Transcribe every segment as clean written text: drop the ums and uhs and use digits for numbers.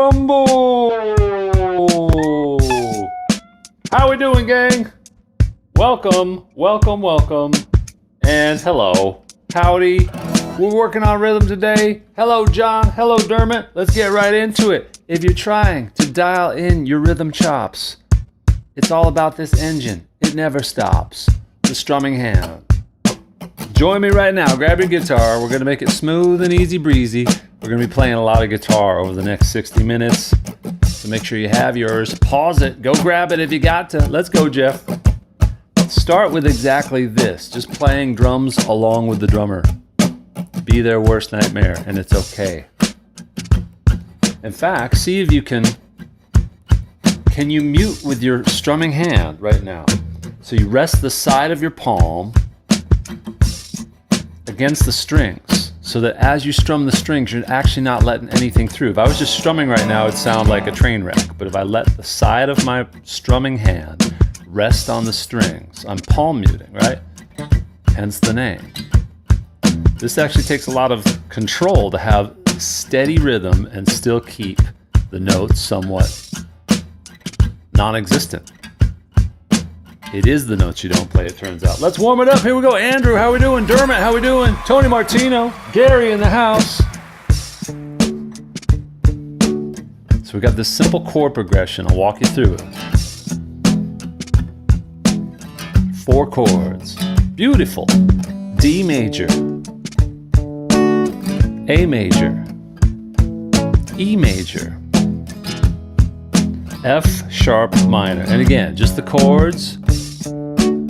Rumble! How we doing, gang? Welcome, and hello. Howdy. We're working on rhythm today. Hello, John. Hello, Dermot. Let's get right into it. If you're trying to dial in your rhythm chops, it's all about this engine. It never stops. The strumming hand. Join me right now. Grab your guitar. We're going to make it smooth and easy breezy. We're going to be playing a lot of guitar over the next 60 minutes. So make sure you have yours. Pause it. Go grab it if you got to. Let's go, Jeff. Start with exactly this. Just playing drums along with the drummer. Be their worst nightmare, and it's okay. In fact, see if you can you mute with your strumming hand right now? So you rest the side of your palm against the strings, so that as you strum the strings, you're actually not letting anything through. If I was just strumming right now, it'd sound like a train wreck. But if I let the side of my strumming hand rest on the strings, I'm palm muting, right? Hence the name. This actually takes a lot of control to have steady rhythm and still keep the notes somewhat non-existent. It is the notes you don't play, it turns out. Let's warm it up. Here we go. Andrew, how we doing? Dermot, how we doing? Tony Martino, Gary in the house. So we got this simple chord progression. I'll walk you through it. 4 chords. Beautiful. D major, A major, E major, F sharp minor. And again, just the chords.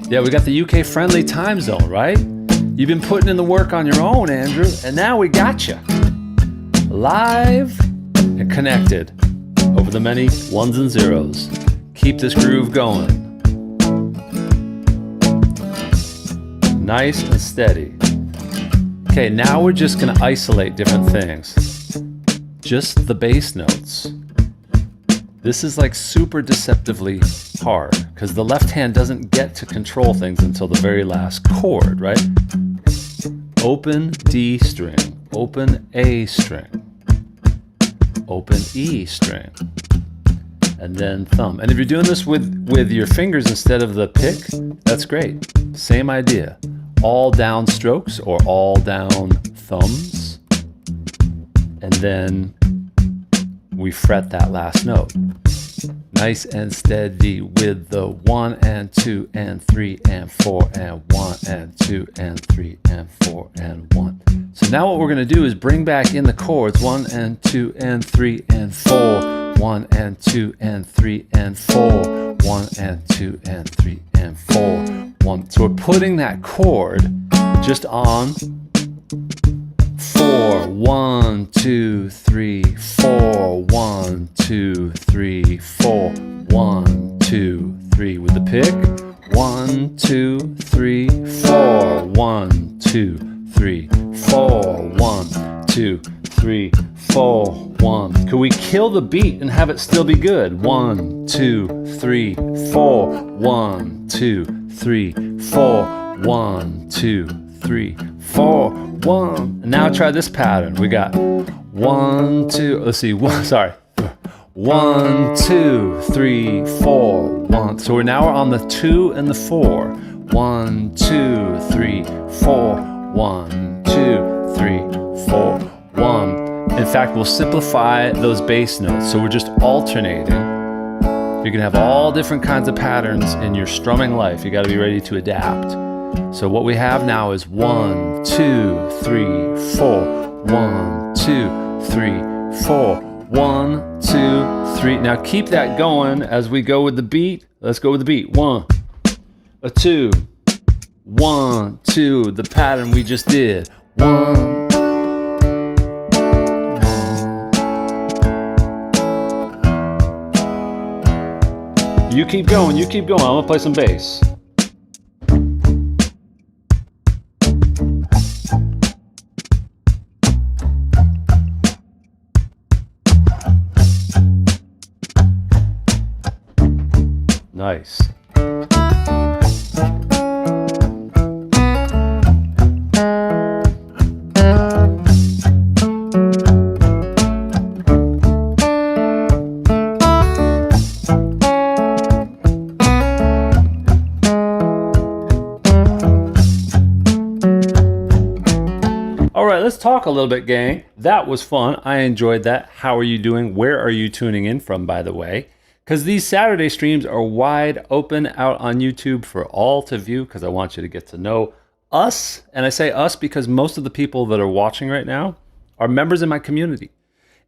Yeah, we got the UK friendly time zone, right? You've been putting in the work on your own, Andrew, and now we got you. Live and connected over the many ones and zeros. Keep this groove going. Nice and steady. Okay, now we're just gonna isolate different things. Just the bass notes. This is like super deceptively hard because the left hand doesn't get to control things until the very last chord, right? Open D string, open A string, open E string, and then thumb. And if you're doing this with your fingers instead of the pick, that's great. Same idea. All down strokes or all down thumbs, and then we fret that last note. Nice and steady with the 1 and 2 and 3 and 4 and 1 and 2 and 3 and 4 and 1. So now what we're going to do is bring back in the chords 1 and 2 and 3 and 4, 1 and 2 and 3 and 4, 1 and 2 and 3 and 4, 1. So we're putting that chord just on 4, 1, 2, 3, 4, 1, 2, 3, 4, 1, 2, 3 with the pick. 1, 2, 3, 4, 1, 2, 3, 4, 1, 2, 3, 4, 1. Could we kill the beat and have it still be good? 1, 2, 3, 4, 1, 2, 3, 4, 1, 2, 3, 4, 1. And now try this pattern. We got 1, 2, let's see, 1, 2, 3, 4, 1. So we're now on the 2 and the 4. 1, 2, 3, 4, 1, 2, 3, 4, 1. In fact, we'll simplify those bass notes. So we're just alternating. You can have all different kinds of patterns in your strumming life. You got to be ready to adapt. So what we have now is 1, 2, 3, 4, 1, 2, 3, 4, 1, 2, 3. Now keep that going as we go with the beat. Let's go with the beat. 1, a 2, 1, 2. The pattern we just did. 1. You keep going, you keep going. I'm gonna play some bass. Nice. talk a little bit, gang. That was fun. I enjoyed that. How are you doing? Where are you tuning in from, by the way? Because these Saturday streams are wide open out on YouTube for all to view, because I want you to get to know us. And I say us because most of the people that are watching right now are members in my community.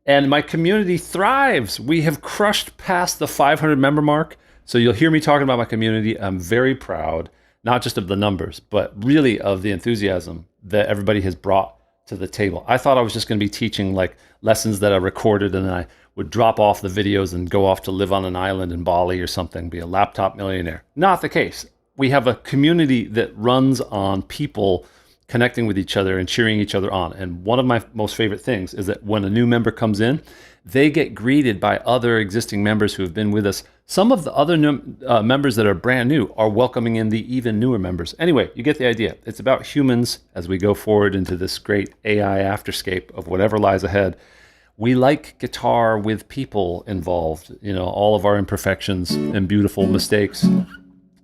And my community thrives. We have crushed past the 500 member mark. So you'll hear me talking about my community. I'm very proud, not just of the numbers, but really of the enthusiasm that everybody has brought to the table. I thought I was just going to be teaching like lessons that I recorded, and then I would drop off the videos and go off to live on an island in Bali or something, be a laptop millionaire. Not the case. We have a community that runs on people connecting with each other and cheering each other on. And one of my most favorite things is that when a new member comes in, they get greeted by other existing members who have been with us. Some of the other members that are brand new are welcoming in the even newer members. Anyway, you get the idea. It's about humans as we go forward into this great AI afterscape of whatever lies ahead. We like guitar with people involved, you know, all of our imperfections and beautiful mistakes.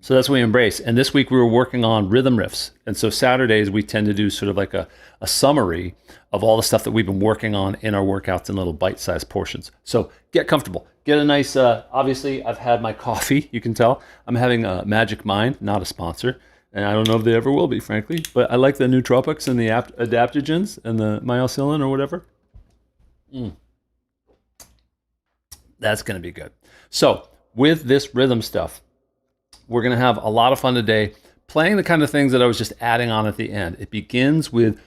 So that's what we embrace. And this week we were working on rhythm riffs. And so Saturdays we tend to do sort of like a summary of all the stuff that we've been working on in our workouts in little bite-sized portions. So get comfortable. Get a nice, obviously I've had my coffee, you can tell. I'm having a Magic Mind, not a sponsor. And I don't know if they ever will be, frankly. But I like the nootropics and the adaptogens and the mycelium or whatever. That's going to be good. So with this rhythm stuff, we're going to have a lot of fun today playing the kind of things that I was just adding on at the end. It begins with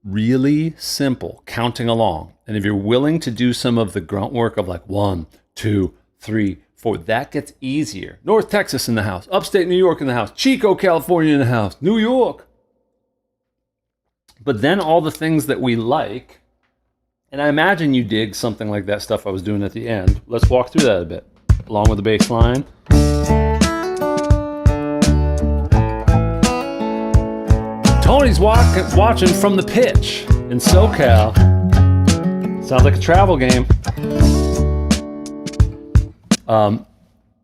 really simple counting along. And if you're willing to do some of the grunt work of like 1, 2, 3, 4, that gets easier. North Texas in the house, upstate New York in the house, Chico, California in the house, New York. But then all the things that we like, and I imagine you dig something like that stuff I was doing at the end. Let's walk through that a bit, along with the bass line. Tony's watching from the pitch in SoCal. Sounds like a travel game.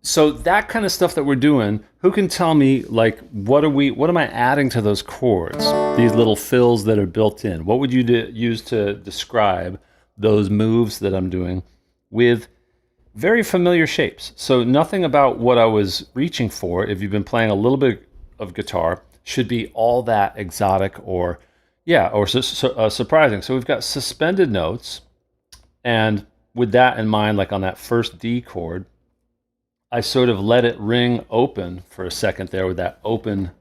So that kind of stuff that we're doing, who can tell me, like, what am I adding to those chords? These little fills that are built in. What would you use to describe those moves that I'm doing with very familiar shapes? So nothing about what I was reaching for, if you've been playing a little bit of guitar, should be all that exotic or surprising. So we've got suspended notes, and with that in mind, like on that first D chord, I sort of let it ring open for a second there with that open,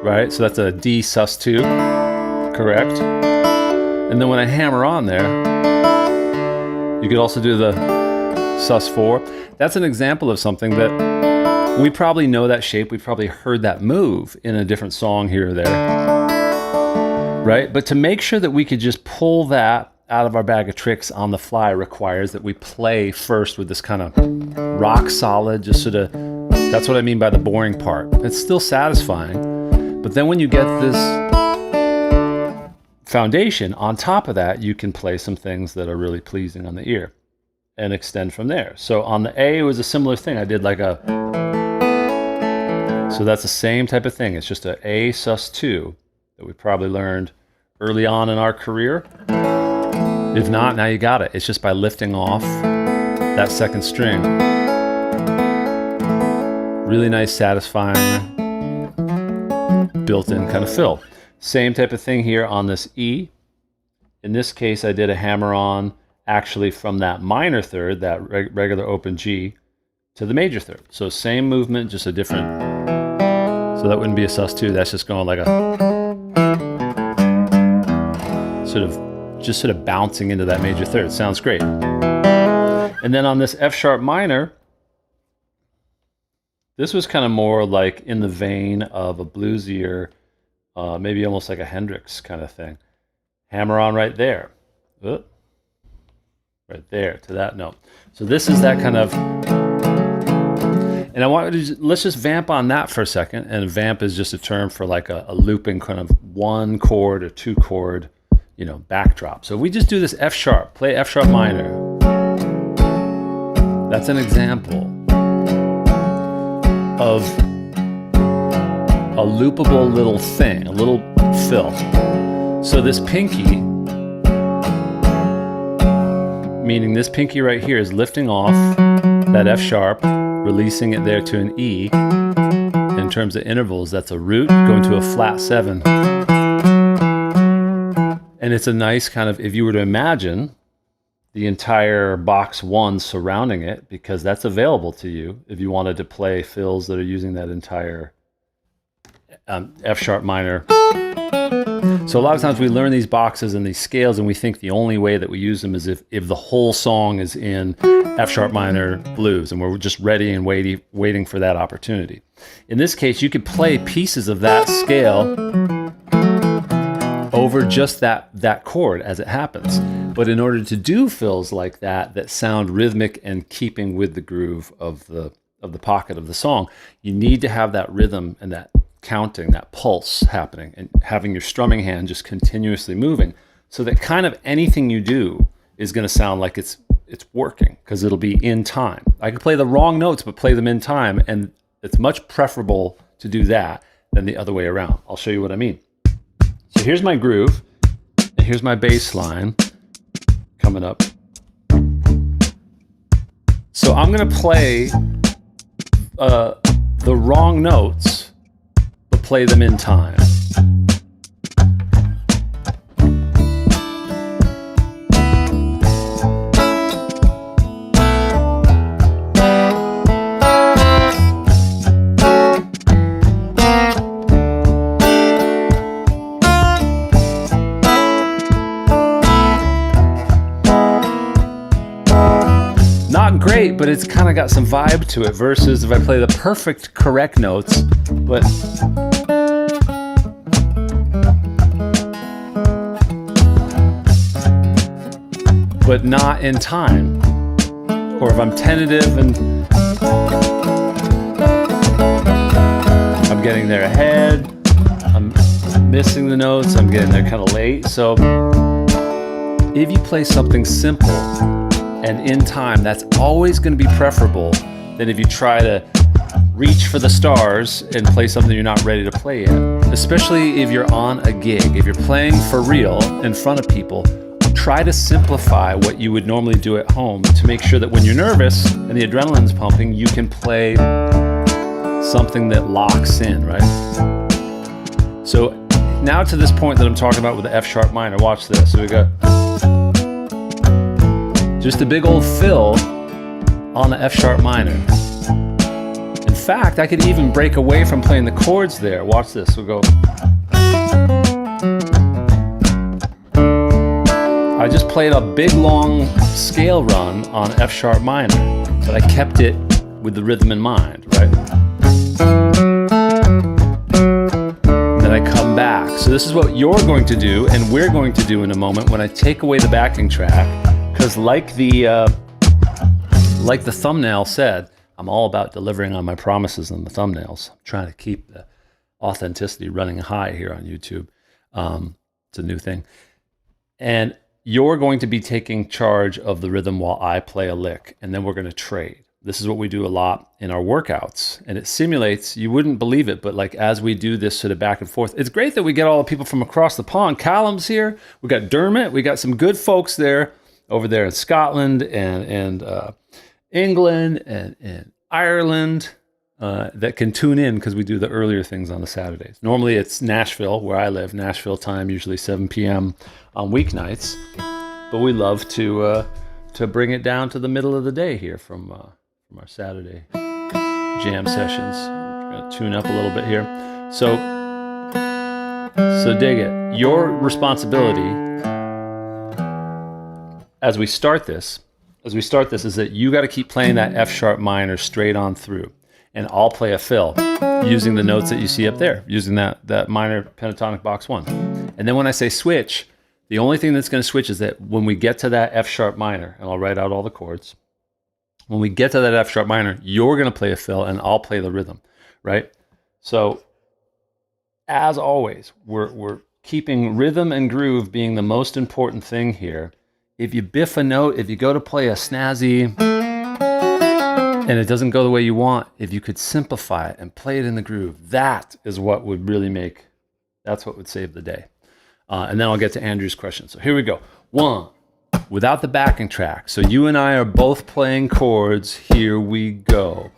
right? So that's a D sus2, correct? And then when I hammer on there, you could also do the sus4. That's an example of something that we probably know that shape. We've probably heard that move in a different song here or there, right? But to make sure that we could just pull that out of our bag of tricks on the fly requires that we play first with this kind of rock solid, just sort of, that's what I mean by the boring part. It's still satisfying, but then when you get this foundation on top of that, you can play some things that are really pleasing on the ear and extend from there. So on the A, it was a similar thing. I did like a, so that's the same type of thing. It's just an A sus2 that we probably learned early on in our career. If not, now you got it. It's just by lifting off that second string. Really nice, satisfying, built-in kind of fill. Same type of thing here on this E. In this case, I did a hammer-on actually from that minor third, that regular open G, to the major third. So same movement, just a different, so that wouldn't be a sus2. That's just going like a, sort of bouncing into that major third. Sounds great. And then on this F sharp minor, this was kind of more like in the vein of a bluesier, maybe almost like a Hendrix kind of thing. Hammer on right there. Right there to that note. So this is that kind of, and I want to let's just vamp on that for a second. And vamp is just a term for like a looping kind of one chord or two chord, you know, backdrop. So if we just do this F sharp, play F sharp minor. That's an example of a loopable little thing, a little fill. So this pinky, meaning this pinky right here, is lifting off that F sharp, releasing it there to an E. In terms of intervals, that's a root going to a flat 7. And it's a nice kind of, if you were to imagine the entire box 1 surrounding it, because that's available to you if you wanted to play fills that are using that entire F sharp minor. So a lot of times we learn these boxes and these scales and we think the only way that we use them is if the whole song is in F sharp minor blues and we're just ready and waiting for that opportunity. In this case, you could play pieces of that scale over just that chord as it happens. But in order to do fills like that sound rhythmic and keeping with the groove of the pocket of the song, you need to have that rhythm and that counting, that pulse happening, and having your strumming hand just continuously moving, so that kind of anything you do is going to sound like it's working, because it'll be in time. I can play the wrong notes but play them in time, and it's much preferable to do that than the other way around. I'll show you what I mean. So here's my groove, and here's my bass line coming up. So I'm going to play the wrong notes, but play them in time. Not great, but it's kind of got some vibe to it, versus if I play the perfect correct notes, but not in time. Or if I'm tentative and I'm getting there ahead, I'm missing the notes, I'm getting there kind of late. So if you play something simple and in time, that's always going to be preferable than if you try to reach for the stars and play something you're not ready to play yet. Especially if you're on a gig, if you're playing for real in front of people, try to simplify what you would normally do at home to make sure that when you're nervous and the adrenaline's pumping, you can play something that locks in, right? So now to this point that I'm talking about with the F sharp minor, watch this. So we got just a big old fill on the F sharp minor. In fact, I could even break away from playing the chords there. Watch this. We'll go. I just played a big long scale run on F sharp minor, but I kept it with the rhythm in mind, right? Then I come back. So this is what you're going to do and we're going to do in a moment when I take away the backing track. Because like the thumbnail said, I'm all about delivering on my promises in the thumbnails. I'm trying to keep the authenticity running high here on YouTube. It's a new thing. And you're going to be taking charge of the rhythm while I play a lick, and then we're going to trade. This is what we do a lot in our workouts, and it simulates, you wouldn't believe it, but like as we do this sort of back and forth, it's great that we get all the people from across the pond. Callum's here, we got Dermot, we got some good folks there, over there in Scotland and England and Ireland that can tune in because we do the earlier things on the Saturdays. Normally it's Nashville, where I live, Nashville time, usually 7 p.m. on weeknights. But we love to bring it down to the middle of the day here from our Saturday jam sessions. We're going to tune up a little bit here. So dig it. Your responsibility as we start this is that you got to keep playing that F sharp minor straight on through, and I'll play a fill using the notes that you see up there, using that minor pentatonic box 1. And then when I say switch, the only thing that's going to switch is that when we get to that F sharp minor, and I'll write out all the chords, when we get to that F sharp minor, you're going to play a fill and I'll play the rhythm, right? So as always, we're keeping rhythm and groove being the most important thing here. If you biff a note, if you go to play a snazzy and it doesn't go the way you want, if you could simplify it and play it in the groove, that is what would really that's what would save the day. and then I'll get to Andrew's question. So here we go. 1, without the backing track. So you and I are both playing chords. Here we go.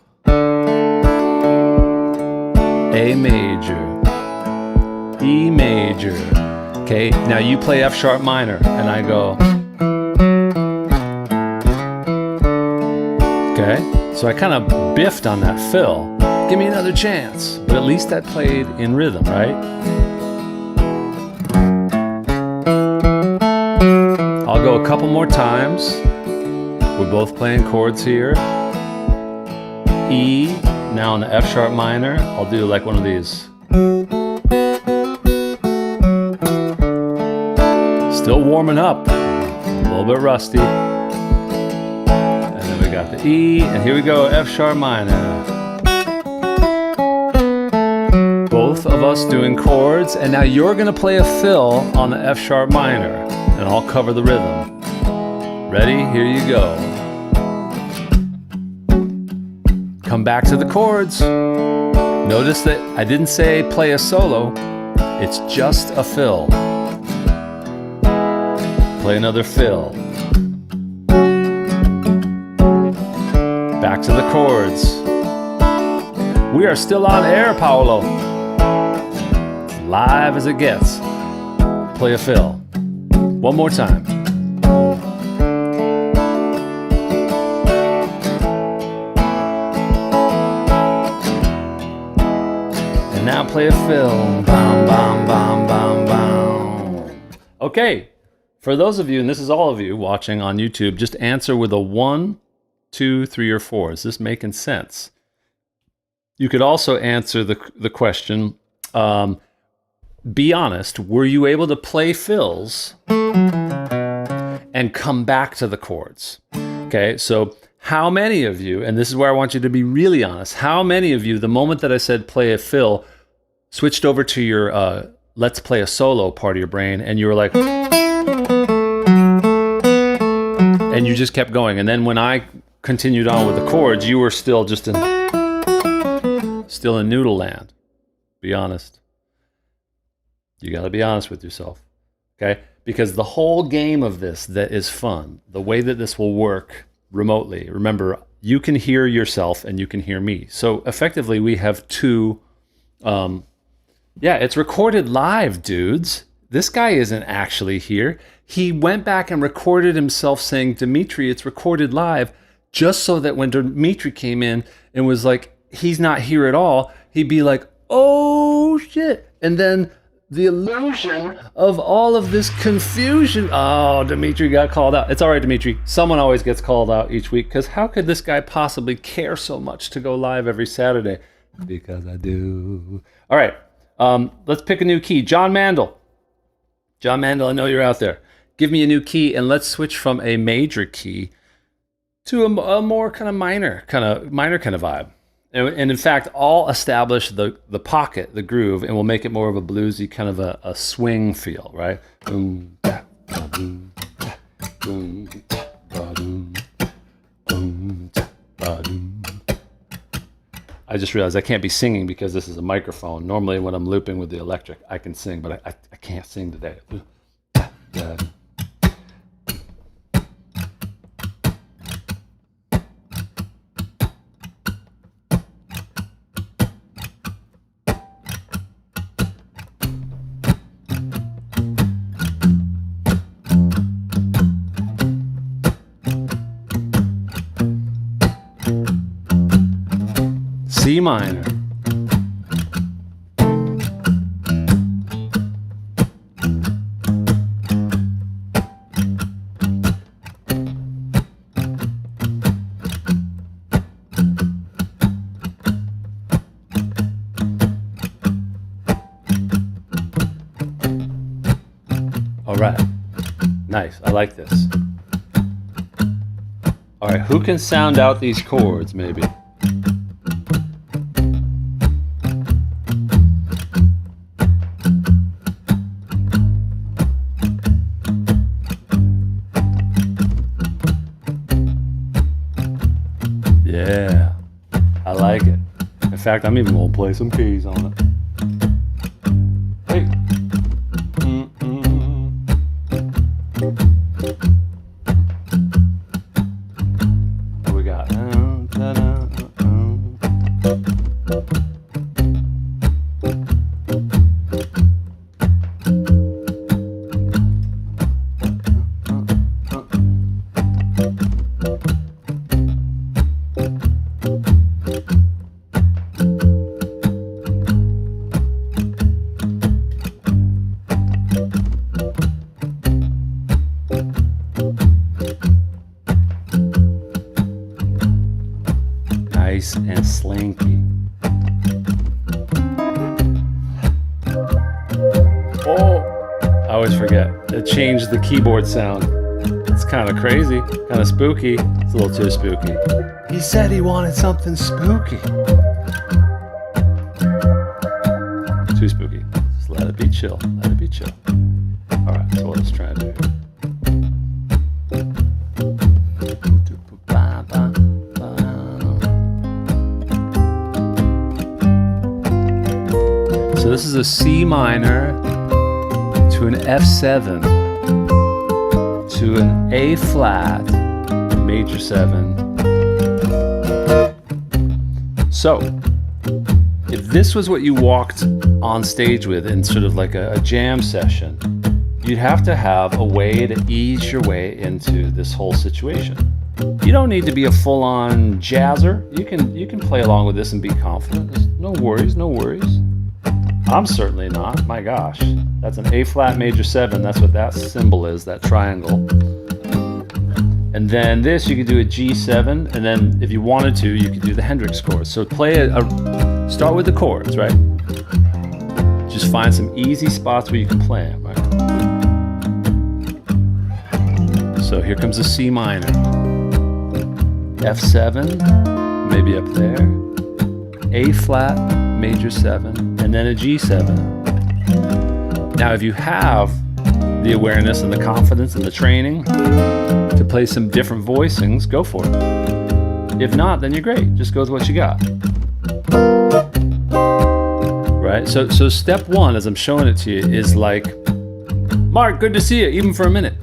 A major, E major. Okay, now you play F sharp minor, and I go. Okay, so I kind of biffed on that fill. Give me another chance. But at least that played in rhythm, right? I'll go a couple more times. We're both playing chords here. E, now on the F sharp minor. I'll do like one of these. Still warming up. A little bit rusty. And then we got the E, and here we go, F sharp minor. Both of us doing chords, and now you're gonna play a fill on the F sharp minor, and I'll cover the rhythm. Ready? Here you go. Come back to the chords. Notice that I didn't say play a solo, it's just a fill. Play another fill. Back to the chords. We are still on air, Paolo. Live as it gets. Play a fill. One more time. And now play a fill. Bam, bam, bam, bam, bam. Okay, for those of you, and this is all of you watching on YouTube, just answer with a 1, 2, 3, or 4. Is this making sense? You could also answer the question, be honest, were you able to play fills and come back to the chords? Okay, so how many of you, and this is where I want you to be really honest, how many of you, the moment that I said play a fill, switched over to your let's play a solo part of your brain, and you were like, and you just kept going. And then when I continued on with the chords, you were still just in noodle land. Be honest. You got to be honest with yourself, okay? Because the whole game of this that is fun, the way that this will work remotely, remember, you can hear yourself and you can hear me. So effectively, we have two, it's recorded live, dudes. This guy isn't actually here. He went back and recorded himself saying, Dimitri, it's recorded live, just so that when Dimitri came in and was like, he's not here at all, he'd be like, oh shit. And then the illusion of all of this confusion. Oh, Dimitri got called out. It's all right, Dimitri. Someone always gets called out each week, because how could this guy possibly care so much to go live every Saturday? Because I do. All right, let's pick a new key. John Mandel. John Mandel, I know you're out there. Give me a new key, and let's switch from a major key to a more kind of minor kind of vibe. And in fact, I'll establish the pocket, the groove, and we'll make it more of a bluesy kind of a swing feel, right? Boom, da, ba, boom, da, boom, ba, boom, boom, da, ba, boom. I just realized I can't be singing because this is a microphone. Normally when I'm looping with the electric, I can sing, but I can't sing today. Da, da. C minor. All right, nice, I like this. All right, who can sound out these chords maybe? Yeah, I like it. In fact, I'm even gonna play some keys on it. Hey. nice and slinky. Oh, I always forget. It changed the keyboard sound. It's kind of crazy, kind of spooky. It's a little too spooky. He said he wanted something spooky. Too spooky. Just let it be chill. Let it be chill. All right, so let's try to do it. So this is a C minor to an F7 to an A flat major 7. So if this was what you walked on stage with in sort of like a jam session, you'd have to have a way to ease your way into this whole situation. You don't need to be a full-on jazzer. You can play along with this and be confident. There's no worries, no worries. I'm certainly not. My gosh, that's an A flat major 7. That's what that symbol is, that triangle. And then this, you could do a G7, and then if you wanted to, you could do the Hendrix chords. So start with the chords, right? Just find some easy spots where you can play them, right? So here comes a C minor, F7, maybe up there, A flat major 7, and then a G7. Now, if you have the awareness and the confidence and the training to play some different voicings, go for it. If not, then you're great. Just go with what you got. Right? So step one, as I'm showing it to you, is like, Mark, good to see you, even for a minute,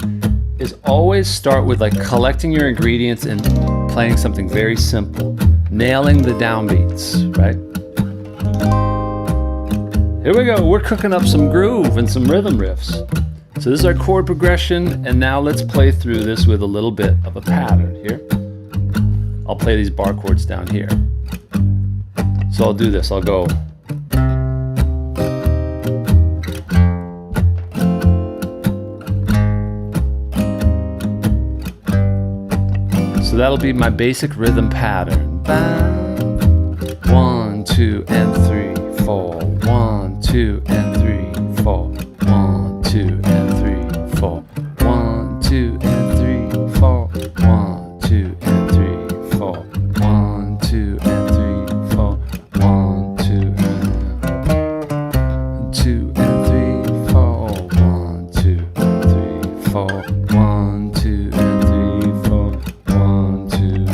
is always start with like collecting your ingredients and playing something very simple, nailing the downbeats, right? Here we go, we're cooking up some groove and some rhythm riffs. So this is our chord progression, and now let's play through this with a little bit of a pattern here. I'll play these bar chords down here. So I'll do this, I'll go. So that'll be my basic rhythm pattern. 1, 2, and 3, 4. 1, 2, and 3, 4. 1, 2, and 3, 4. 1, 2, and 3, 4. 1, 2, and 3, 4. 1, 2, and 3, 4. 1, 2, and 2 and 3, 4. 1, 2, and 3, 4. 1, 2, and 3, 4. 1, 2.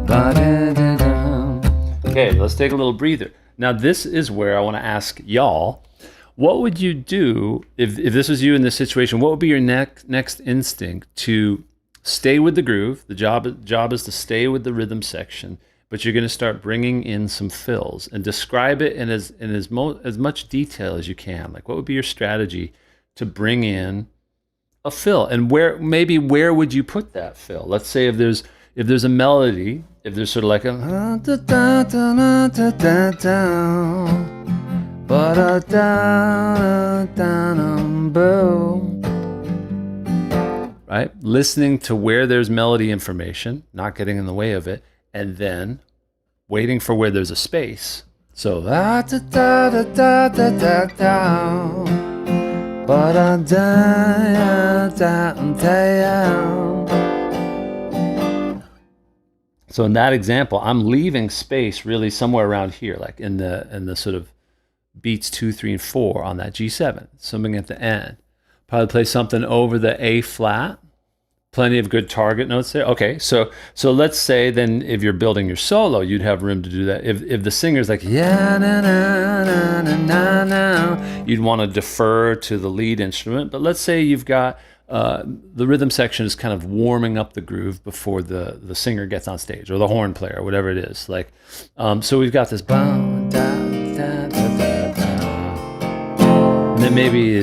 Ba-da-da-da. Okay, let's take a little breather. Now this is where I want to ask y'all, what would you do if this was you in this situation? What would be your next instinct to stay with the groove? The job is to stay with the rhythm section, but you're going to start bringing in some fills and describe it in as much detail as you can. Like, what would be your strategy to bring in a fill, and where would you put that fill? Let's say if there's a melody, if there's sort of like a right? Listening to where there's melody information, not getting in the way of it, and then waiting for where there's a space. So so in that example, I'm leaving space really somewhere around here, like in the sort of beats 2, 3, and 4 on that G7, something at the end. Probably play something over the A flat. Plenty of good target notes there. Okay, so let's say then if you're building your solo, you'd have room to do that. If the singer's like yeah na na na na na na, you'd want to defer to the lead instrument. But let's say you've got the rhythm section is kind of warming up the groove before the singer gets on stage, or the horn player, or whatever it is. Like, so we've got this bow, da, da, da, da, da. And then maybe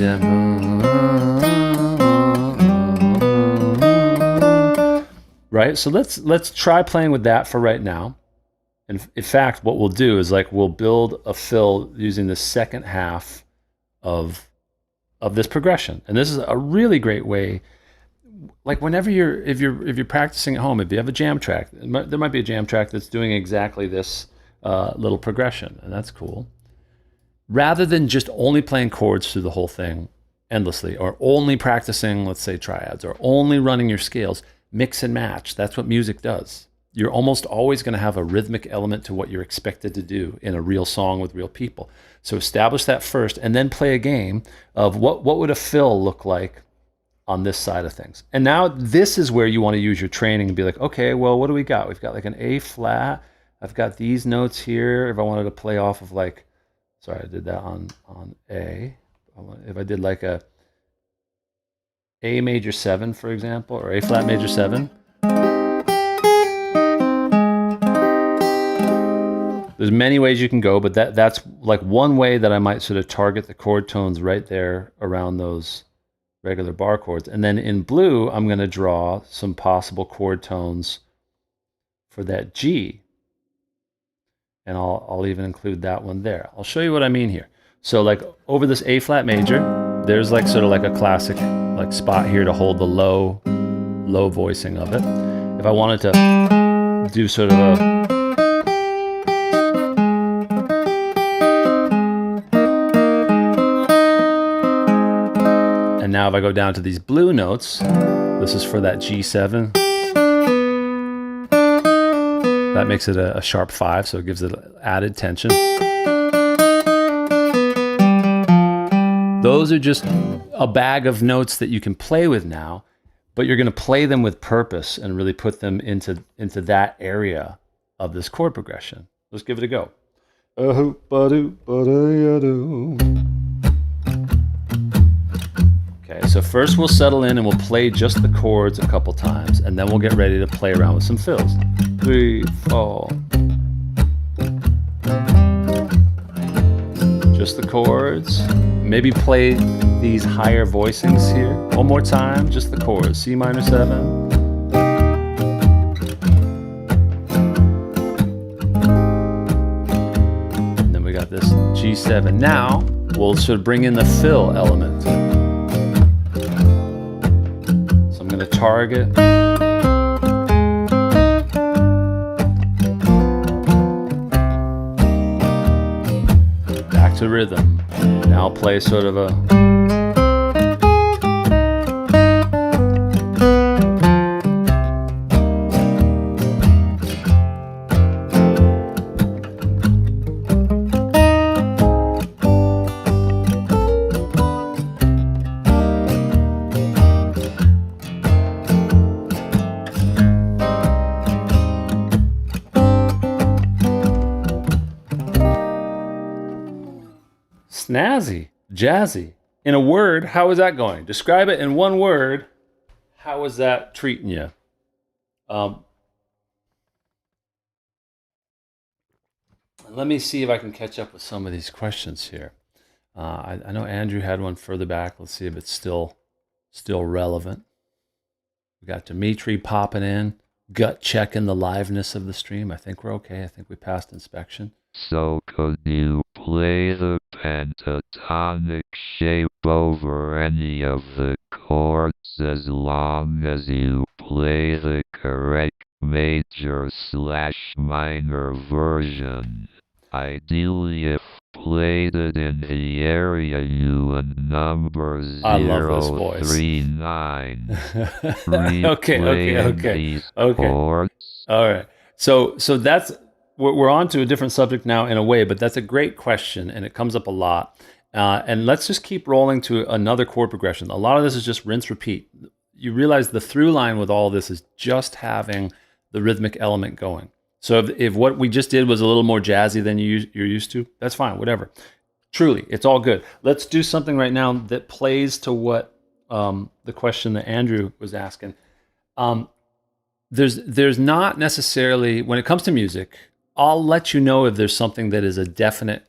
right. So let's try playing with that for right now. And in fact, what we'll do is like we'll build a fill using the second half of this progression. And this is a really great way like whenever if you're practicing at home, if you have a jam track, there might be a jam track that's doing exactly this little progression, and that's cool. Rather than just only playing chords through the whole thing endlessly, or only practicing, let's say, triads, or only running your scales, mix and match. That's what music does. You're almost always going to have a rhythmic element to what you're expected to do in a real song with real people. So establish that first, and then play a game of what would a fill look like on this side of things. And now this is where you want to use your training and be like, okay, well, what do we got? We've got like an A flat. I've got these notes here. If I wanted to play off of like, sorry, I did that on A. If I did like a A major 7, for example, or A flat major 7, there's many ways you can go, but that's like one way that I might sort of target the chord tones right there around those regular bar chords. And then in blue, I'm going to draw some possible chord tones for that G. And I'll even include that one there. I'll show you what I mean here. So like over this A flat major, there's like sort of like a classic like spot here to hold the low voicing of it. If I wanted to do sort of a and now if I go down to these blue notes, this is for that G7. That makes it a sharp 5, so it gives it added tension. Those are just a bag of notes that you can play with now, but you're going to play them with purpose and really put them into that area of this chord progression. Let's give it a go. Okay, so first we'll settle in and we'll play just the chords a couple times, and then we'll get ready to play around with some fills. 3, 4. Just the chords. Maybe play these higher voicings here. One more time, just the chords. C minor 7. And then we got this G7. Now, we'll sort of bring in the fill element. So I'm going to target. To rhythm. Now I'll play sort of a snazzy, jazzy. In a word, how is that going? Describe it in one word. How is that treating you? Let me see if I can catch up with some of these questions here. I know Andrew had one further back. Let's see if it's still relevant. We got Dimitri popping in, gut checking the liveness of the stream. I think we're okay. I think we passed inspection. So could you play the pentatonic shape over any of the chords as long as you play the correct major/minor version? Ideally, if played it in the area you and number 039. Okay. These chords. All right. So that's we're on to a different subject now in a way, but that's a great question, and it comes up a lot. And let's just keep rolling to another chord progression. A lot of this is just rinse, repeat. You realize the through line with all this is just having the rhythmic element going. So if what we just did was a little more jazzy than you're used to, that's fine, whatever. Truly, it's all good. Let's do something right now that plays to what the question that Andrew was asking. There's not necessarily, when it comes to music, I'll let you know if there's something that is a definite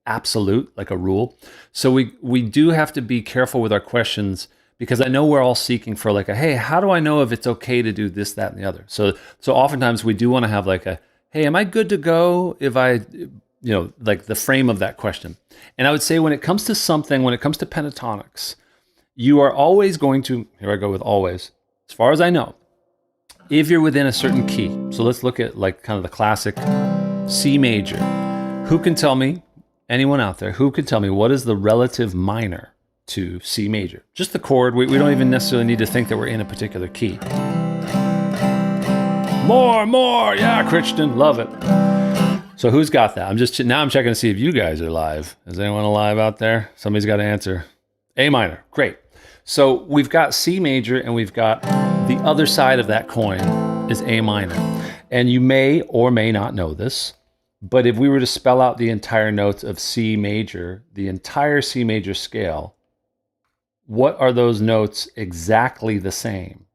absolute, like a rule. So we do have to be careful with our questions, because I know we're all seeking for like a, hey, how do I know if it's okay to do this, that, and the other? So oftentimes we do want to have like a, hey, am I good to go if I, like the frame of that question. And I would say when it comes to pentatonics, you are always going to, here I go with always, as far as I know, if you're within a certain key, so let's look at like kind of the classic C major. Who can tell me, anyone out there, who can tell me what is the relative minor to C major? Just the chord. We don't even necessarily need to think that we're in a particular key. More, yeah, Crichton, love it. So who's got that? Now I'm checking to see if you guys are live. Is anyone alive out there? Somebody's got to answer. A minor, great. So we've got C major and we've got the other side of that coin is A minor. And you may or may not know this, but if we were to spell out the entire notes of C major, the entire C major scale, what are those notes exactly the same?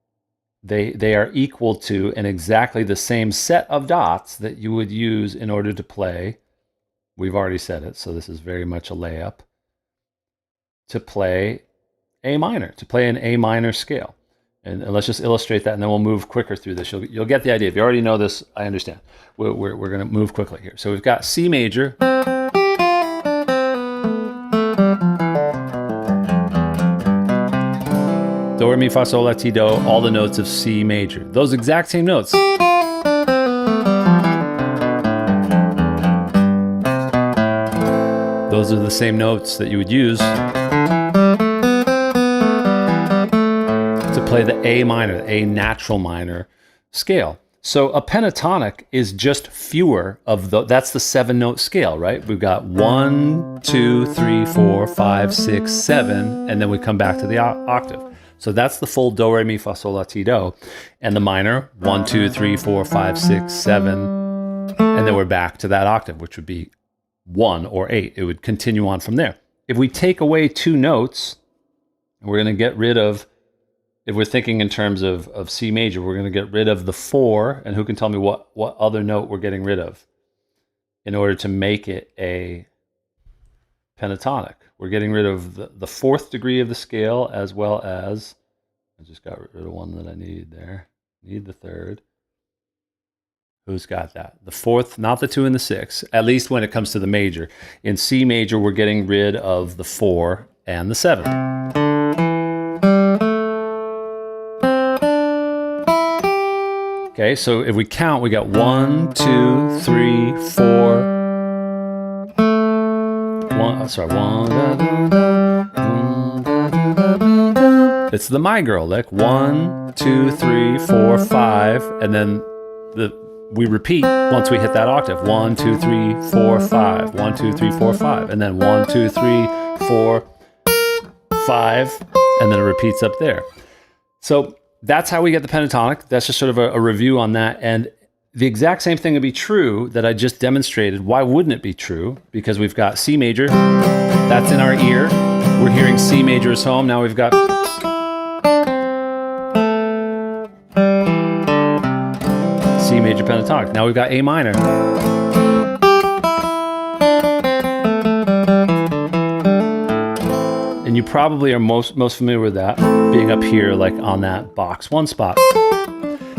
They are equal to and exactly the same set of dots that you would use in order to play. We've already said it, so this is very much a layup. To play A minor, to play an A minor scale. And let's just illustrate that, and then we'll move quicker through this. You'll get the idea. If you already know this, I understand. We're going to move quickly here. So we've got C major. Do, re, mi, fa, sol, la, ti, do, all the notes of C major. Those exact same notes. Those are the same notes that you would use to play the A minor, the A natural minor scale. So a pentatonic is just fewer of that's the 7-note scale, right? We've got 1, 2, 3, 4, 5, 6, 7, and then we come back to the octave. So that's the full do, re, mi, fa, sol, la, ti, do. And the minor, 1, 2, 3, 4, 5, 6, 7. And then we're back to that octave, which would be 1 or 8. It would continue on from there. If we take away 2 notes, we're going to get rid of, if we're thinking in terms of C major, we're going to get rid of the 4. And who can tell me what other note we're getting rid of in order to make it a pentatonic? We're getting rid of the 4th degree of the scale, as well as, I just got rid of one that I need there. Need the 3rd. Who's got that? The 4th, not the 2 and the 6, at least when it comes to the major. In C major, we're getting rid of the 4 and the 7. Okay, so if we count, we got 1, 2, 3, 4. It's the My Girl lick. 1, 2, 3, 4, 5, and then we repeat once we hit that octave. 1, 2, 3, 4, 5. 1, 2, 3, 4, 5, and then 1, 2, 3, 4, 5, and then it repeats up there. So that's how we get the pentatonic. That's just sort of a review on that. And the exact same thing would be true that I just demonstrated. Why wouldn't it be true? Because we've got C major. That's in our ear. We're hearing C major is home. Now we've got C major pentatonic. Now we've got A minor. And you probably are most familiar with that, being up here like on that box 1 spot.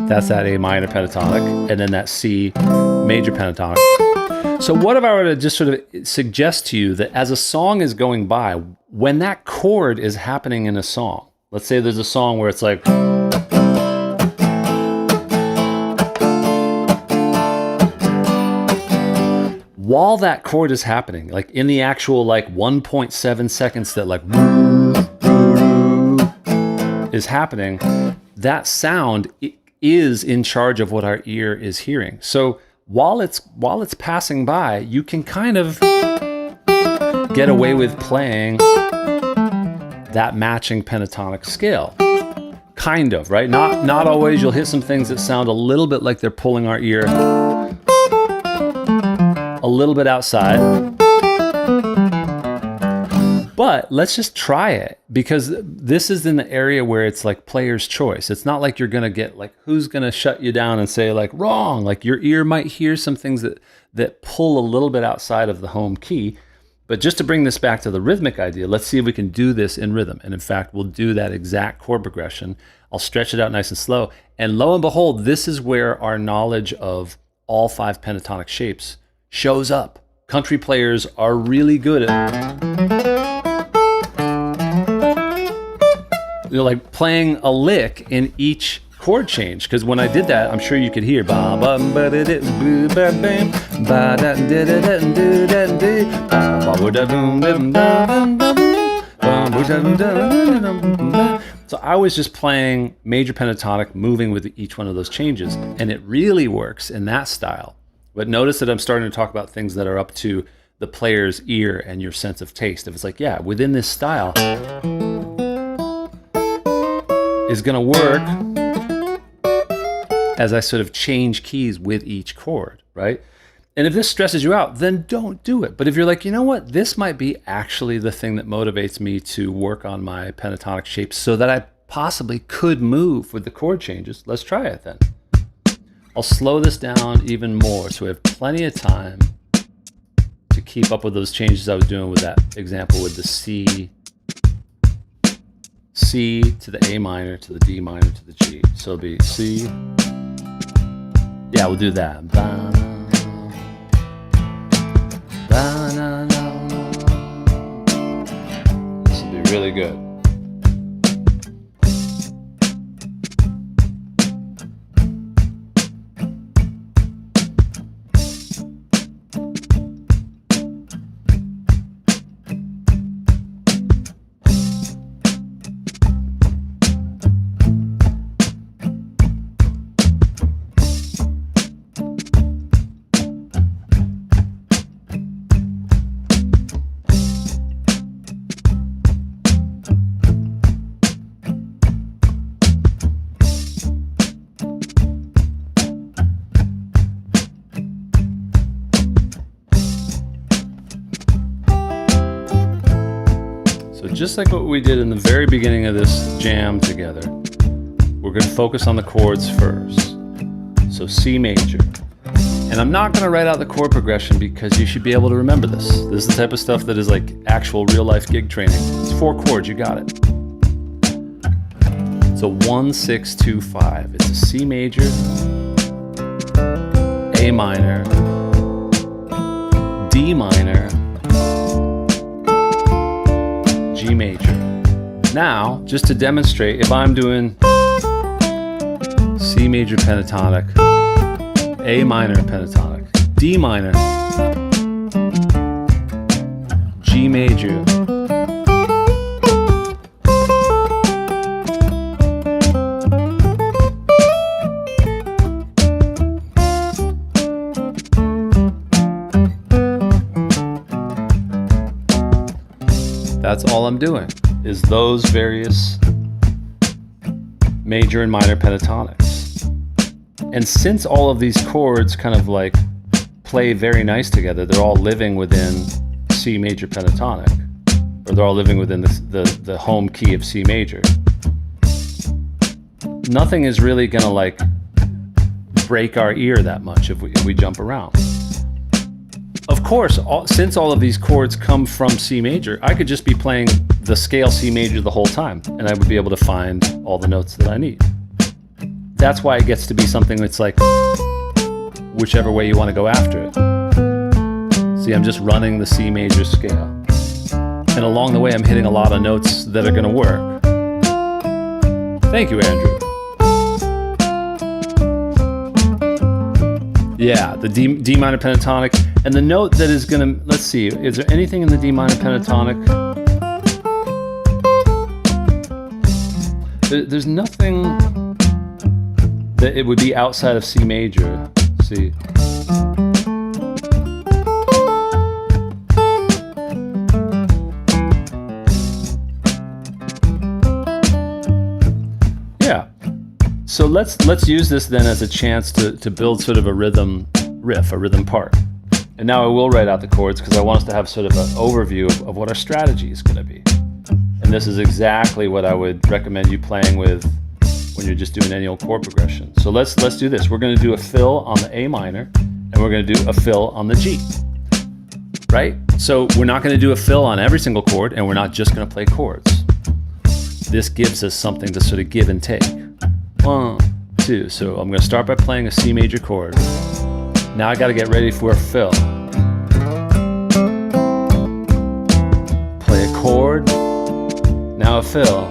That's that A minor pentatonic, and then that C major pentatonic. So what if I were to just sort of suggest to you that as a song is going by, when that chord is happening in a song, let's say there's a song where it's like, while that chord is happening, like in the actual like 1.7 seconds that like is happening, that sound is in charge of what our ear is hearing. So while it's passing by, you can kind of get away with playing that matching pentatonic scale. Kind of, right? Not always. You'll hit some things that sound a little bit like they're pulling our ear a little bit outside. But let's just try it, because this is in the area where it's like player's choice. It's not like you're going to get like, who's going to shut you down and say like wrong. Like your ear might hear some things that pull a little bit outside of the home key. But just to bring this back to the rhythmic idea, let's see if we can do this in rhythm. And in fact, we'll do that exact chord progression. I'll stretch it out nice and slow. And lo and behold, this is where our knowledge of all 5 pentatonic shapes shows up. Country players are really good at like playing a lick in each chord change. Because when I did that, I'm sure you could hear ba ba ba da da boo ba bam ba da da da da da da da ba ba da boom bam ba bam ba boom. So I was just playing major pentatonic, moving with each one of those changes, and it really works in that style. But notice that I'm starting to talk about things that are up to the player's ear and your sense of taste. If it's like, yeah, within this style is gonna work as I sort of change keys with each chord, right? And if this stresses you out, then don't do it. But if you're like, you know what, this might be actually the thing that motivates me to work on my pentatonic shapes so that I possibly could move with the chord changes, let's try it then. I'll slow this down even more so we have plenty of time to keep up with those changes I was doing with that example with the C to the A minor, to the D minor, to the G. So it'll be C. Yeah, we'll do that. This will be really good. Just like what we did in the very beginning of this jam together, we're going to focus on the chords first. So C major. And I'm not going to write out the chord progression because you should be able to remember this. This is the type of stuff that is like actual real life gig training. It's 4 chords, you got it. So 1, 6, 2, 5. It's a C major, A minor, D minor, G major. Now, just to demonstrate, if I'm doing C major pentatonic, A minor pentatonic, D minor, G major, that's all I'm doing, is those various major and minor pentatonics. And since all of these chords kind of like play very nice together, they're all living within C major pentatonic, or they're all living within the home key of C major. Nothing is really gonna like break our ear that much if we jump around. Of course, since all of these chords come from C major, I could just be playing the scale C major the whole time, and I would be able to find all the notes that I need. That's why it gets to be something that's like, whichever way you want to go after it. See, I'm just running the C major scale. And along the way, I'm hitting a lot of notes that are going to work. Thank you, Andrew. Yeah, the D minor pentatonic. And the note that is going to, let's see, is there anything in the D minor pentatonic? There's nothing that it would be outside of C major. Let's see. Yeah. So let's use this then as a chance to build sort of a rhythm riff, a rhythm part. And now I will write out the chords because I want us to have sort of an overview of what our strategy is going to be. And this is exactly what I would recommend you playing with when you're just doing any old chord progression. So let's do this. We're going to do a fill on the A minor, and we're going to do a fill on the G. Right? So we're not going to do a fill on every single chord, and we're not just going to play chords. This gives us something to sort of give and take. 1, 2. So I'm going to start by playing a C major chord. Now I got to get ready for a fill. Play a chord. Now a fill.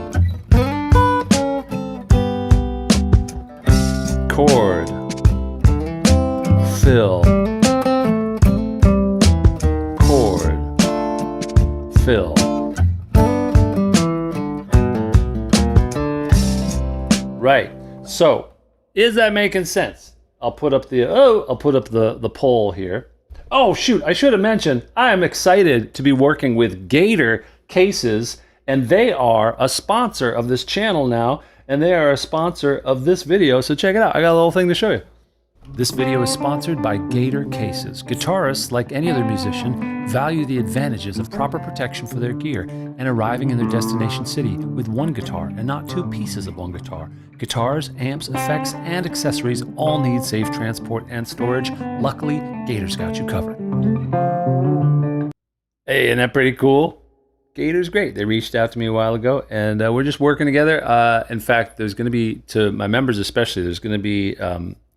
chord, fill, chord, fill. Right. So, is that making sense? I'll put up the poll here. Oh shoot, I should have mentioned I am excited to be working with Gator Cases, and they are a sponsor of this channel now, and they are a sponsor of this video, so check it out. I got a little thing to show you. This video is sponsored by Gator Cases. Guitarists, like any other musician, value the advantages of proper protection for their gear and arriving in their destination city with one guitar and not two pieces of one guitar. Guitars, amps, effects, and accessories all need safe transport and storage. Luckily, Gator's got you covered. Hey, isn't that pretty cool? Gator's great. They reached out to me a while ago, and we're just working together. In fact, there's going to be, to my members especially, there's going to be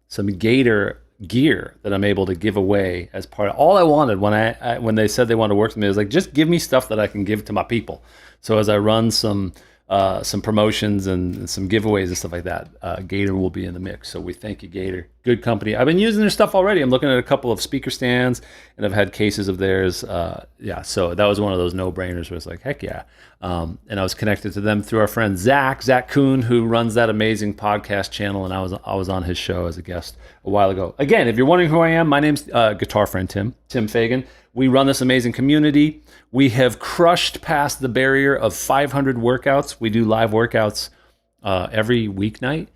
some Gator gear that I'm able to give away as part of all I wanted when they said they wanted to work with me. I was like, just give me stuff that I can give to my people. So as I run some promotions and some giveaways and stuff like that, Gator will be in the mix. So we thank you, Gator. Good company. I've been using their stuff already. I'm looking at a couple of speaker stands, and I've had cases of theirs. Yeah, so that was one of those no-brainers where it's like, heck yeah. And I was connected to them through our friend Zach Kuhn, who runs that amazing podcast channel, and I was on his show as a guest a while ago. Again, if you're wondering who I am, my name's Guitar Friend Tim Fagan. We run this amazing community. We have crushed past the barrier of 500 workouts. We do live workouts every weeknight,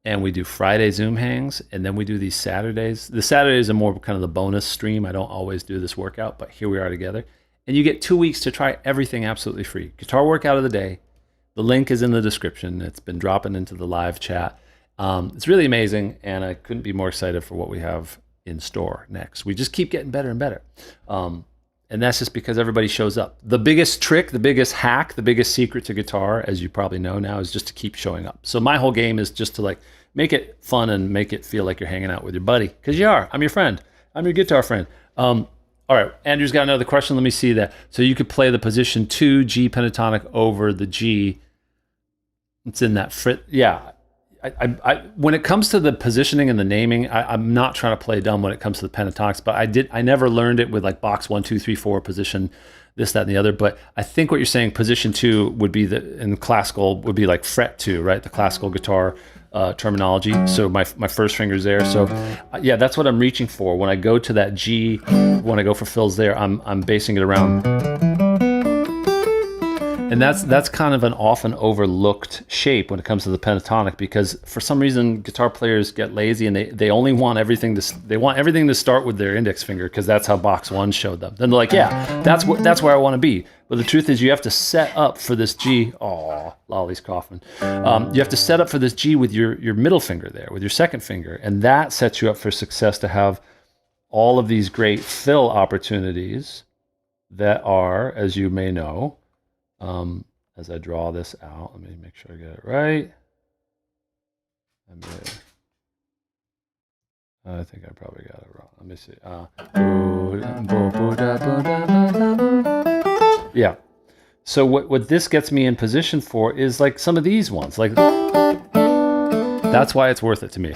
and we do Friday Zoom hangs, and then we do these Saturdays. The Saturdays are more kind of the bonus stream. I don't always do this workout, but here we are together. And you get 2 weeks to try everything absolutely free. Guitar workout of the day. The link is in the description. It's been dropping into the live chat. It's really amazing, and I couldn't be more excited for what we have in store next. We just keep getting better and better. And that's just because everybody shows up. The biggest trick, the biggest hack, the biggest secret to guitar, as you probably know now, is just to keep showing up. So my whole game is just to like make it fun and make it feel like you're hanging out with your buddy. Because you are. I'm your friend. I'm your guitar friend. All right, Andrew's got another question. Let me see that. So you could play the position 2 G pentatonic over the G. It's in that fret. Yeah. I when it comes to the positioning and the naming, I'm not trying to play dumb when it comes to the pentatonics, but I never learned it with like box 1, 2, 3, 4 position, this, that, and the other. But I think what you're saying, position 2 would be in classical would be like fret 2, right? The classical guitar terminology. So my first finger's there. So yeah, that's what I'm reaching for. When I go to that G, when I go for fills there, I'm basing it around. And that's kind of an often overlooked shape when it comes to the pentatonic, because for some reason guitar players get lazy and they only want everything to start with their index finger, because that's how box 1 showed them. Then they're like, yeah, that's where I want to be. But the truth is, you have to set up for this G. Oh, Lolly's coughing. You have to set up for this G with your middle finger there, with your second finger, and that sets you up for success to have all of these great fill opportunities that are, as you may know. As I draw this out, let me make sure I get it right. I think I probably got it wrong. Let me see. Yeah. So what this gets me in position for is like some of these ones. Like that's why it's worth it to me.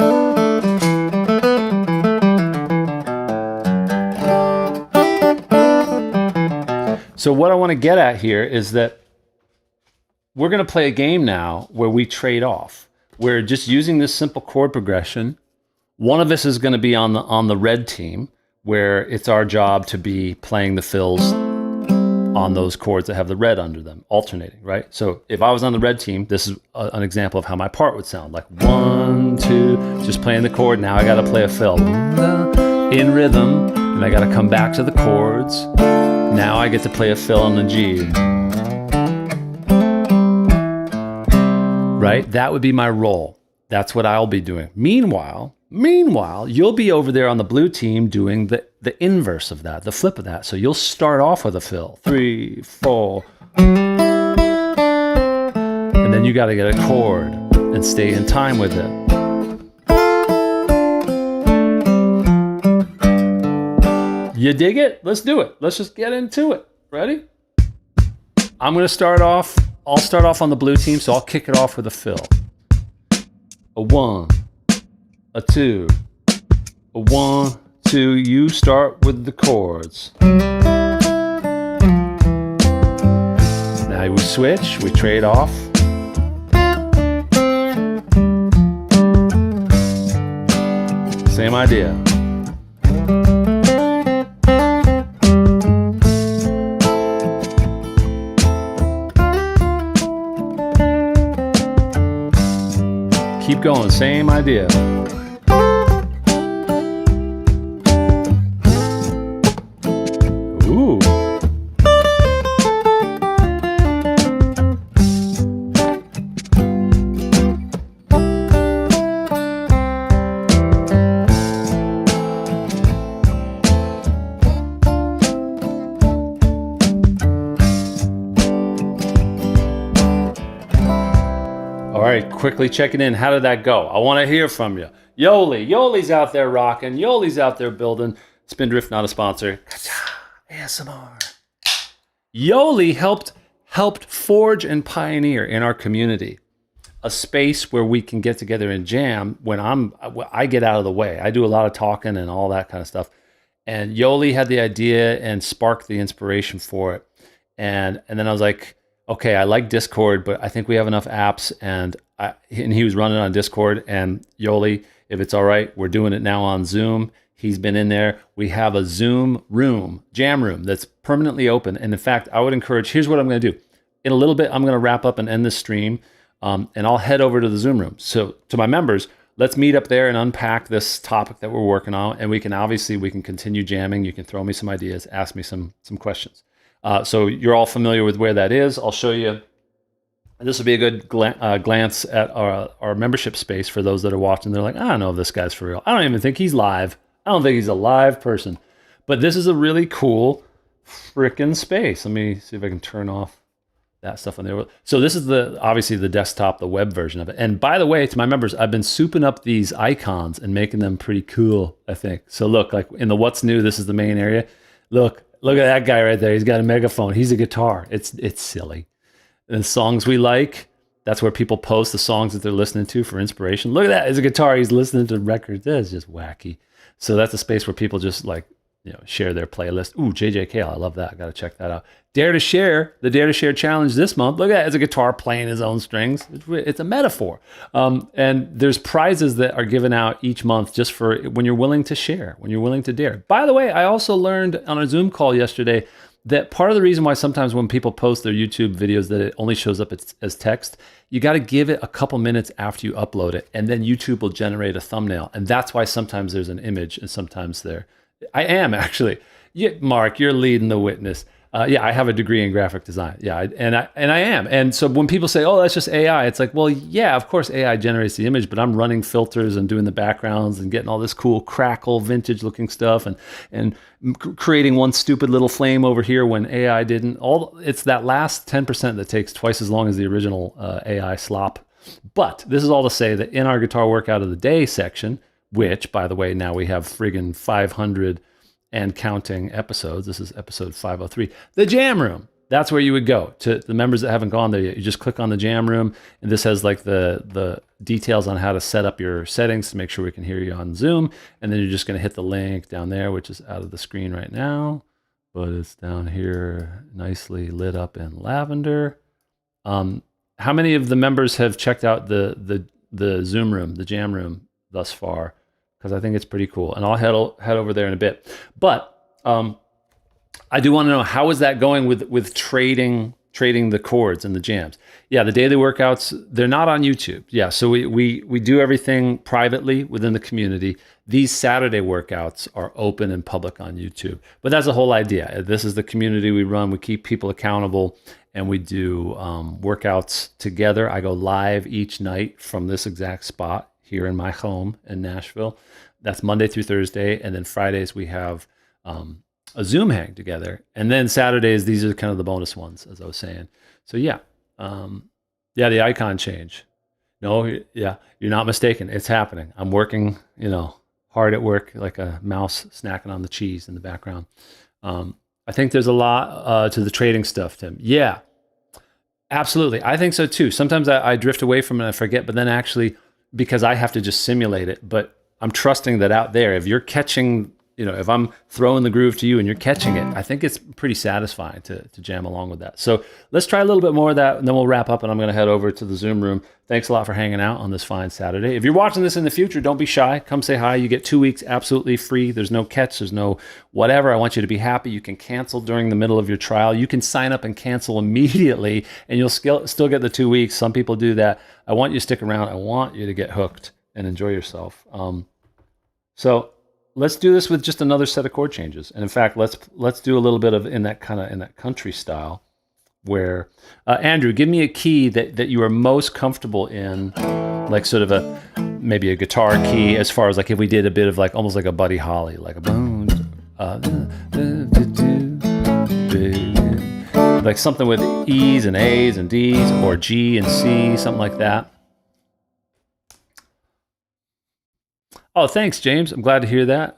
So what I want to get at here is that we're going to play a game now where we trade off. We're just using this simple chord progression. One of us is going to be on the red team, where it's our job to be playing the fills on those chords that have the red under them, alternating, right? So if I was on the red team, this is an example of how my part would sound. Like 1, 2, just playing the chord. Now I got to play a fill in rhythm, and I got to come back to the chords. Now I get to play a fill on the G. Right? That would be my role. That's what I'll be doing. Meanwhile, you'll be over there on the blue team doing the inverse of that, the flip of that. So you'll start off with a fill. 3, 4. And then you got to get a chord and stay in time with it. You dig it? Let's do it. Let's just get into it. Ready? I'm going to start off. I'll start off on the blue team, so I'll kick it off with a fill. A 1, a 2, a 1, 2. You start with the chords. Now we switch, we trade off. Same idea. Keep going, same idea. Ooh. All right, quickly checking in. How did that go? I want to hear from you. Yoli's out there rocking. Yoli's out there building. Spindrift, not a sponsor. ASMR. Yoli helped forge and pioneer in our community a space where we can get together and jam when I get out of the way. I do a lot of talking and all that kind of stuff. And Yoli had the idea and sparked the inspiration for it. And then I was like, okay, I like Discord, but I think we have enough apps. And he was running on Discord. And Yoli, if it's all right, we're doing it now on Zoom. He's been in there. We have a Zoom room, jam room, that's permanently open. And in fact, I would encourage, here's what I'm going to do. In a little bit, I'm going to wrap up and end this stream. And I'll head over to the Zoom room. So to my members, let's meet up there and unpack this topic that we're working on. And we can continue jamming. You can throw me some ideas, ask me some questions. So you're all familiar with where that is. I'll show you. This will be a good glance at our membership space for those that are watching. They're like, I don't know if this guy's for real. I don't even think he's live. I don't think he's a live person. But this is a really cool freaking space. Let me see if I can turn off that stuff on there. So this is obviously the desktop, the web version of it. And by the way, to my members, I've been souping up these icons and making them pretty cool, I think. So look, like in the what's new, this is the main area. Look at that guy right there. He's got a megaphone. He's a guitar. It's silly. And the songs we like, that's where people post the songs that they're listening to for inspiration. Look at that. It's a guitar. He's listening to records. That's just wacky. So that's a space where people just share their playlist. Ooh, JJ Kale. I love that. I got to check that out. Dare to Share, the Dare to Share challenge this month. Look at that. It's a guitar playing his own strings. It's a metaphor. And there's prizes that are given out each month just for when you're willing to share, when you're willing to dare. By the way, I also learned on a Zoom call yesterday that part of the reason why sometimes when people post their YouTube videos that it only shows up as text, you got to give it a couple minutes after you upload it, and then YouTube will generate a thumbnail. And that's why sometimes there's an image and sometimes I am actually. Mark, you're leading the witness. I have a degree in graphic design. Yeah, and I am. And so when people say, "Oh, that's just AI," it's like, well, yeah, of course AI generates the image, but I'm running filters and doing the backgrounds and getting all this cool crackle vintage-looking stuff and creating one stupid little flame over here when AI didn't. It's that last 10% that takes twice as long as the original AI slop. But this is all to say that in our guitar workout of the day section, which, by the way, now we have friggin' 500 and counting episodes. This is episode 503. The Jam Room. That's where you would go. To the members that haven't gone there yet, you just click on the Jam Room, and this has like the details on how to set up your settings to make sure we can hear you on Zoom. And then you're just going to hit the link down there, which is out of the screen right now, but it's down here nicely lit up in lavender. How many of the members have checked out the Zoom room, the Jam Room thus far? Because I think it's pretty cool. And I'll head over there in a bit. But I do want to know, how is that going with trading the chords and the jams? Yeah, the daily workouts, they're not on YouTube. Yeah, so we do everything privately within the community. These Saturday workouts are open and public on YouTube. But that's the whole idea. This is the community we run. We keep people accountable, and we do workouts together. I go live each night from this exact spot here in my home in Nashville. That's Monday through Thursday. And then Fridays we have a Zoom hang together. And then Saturdays, these are kind of the bonus ones, as I was saying. So yeah, the icon change. No, yeah, you're not mistaken. It's happening. I'm working, hard at work, like a mouse snacking on the cheese in the background. I think there's a lot to the trading stuff, Tim. Yeah, absolutely. I think so too. Sometimes I drift away from it and I forget, but then actually, because I have to just simulate it. But I'm trusting that out there, if you're catching, if I'm throwing the groove to you and you're catching it, I think it's pretty satisfying to jam along with that. So let's try a little bit more of that, and then we'll wrap up, and I'm going to head over to the Zoom room. Thanks a lot for hanging out on this fine Saturday. If you're watching this in the future, don't be shy. Come say hi. You get 2 weeks absolutely free. There's no catch. There's no whatever. I want you to be happy. You can cancel during the middle of your trial. You can sign up and cancel immediately, and you'll still get the 2 weeks. Some people do that. I want you to stick around. I want you to get hooked and enjoy yourself. So let's do this with just another set of chord changes. And in fact, let's do a little bit of in that country style, where Andrew, give me a key that you are most comfortable in, like sort of maybe a guitar key, as far as like if we did a bit of like almost like a Buddy Holly, like a boom, like something with E's and A's and D's, or G and C, something like that. Oh, thanks, James. I'm glad to hear that.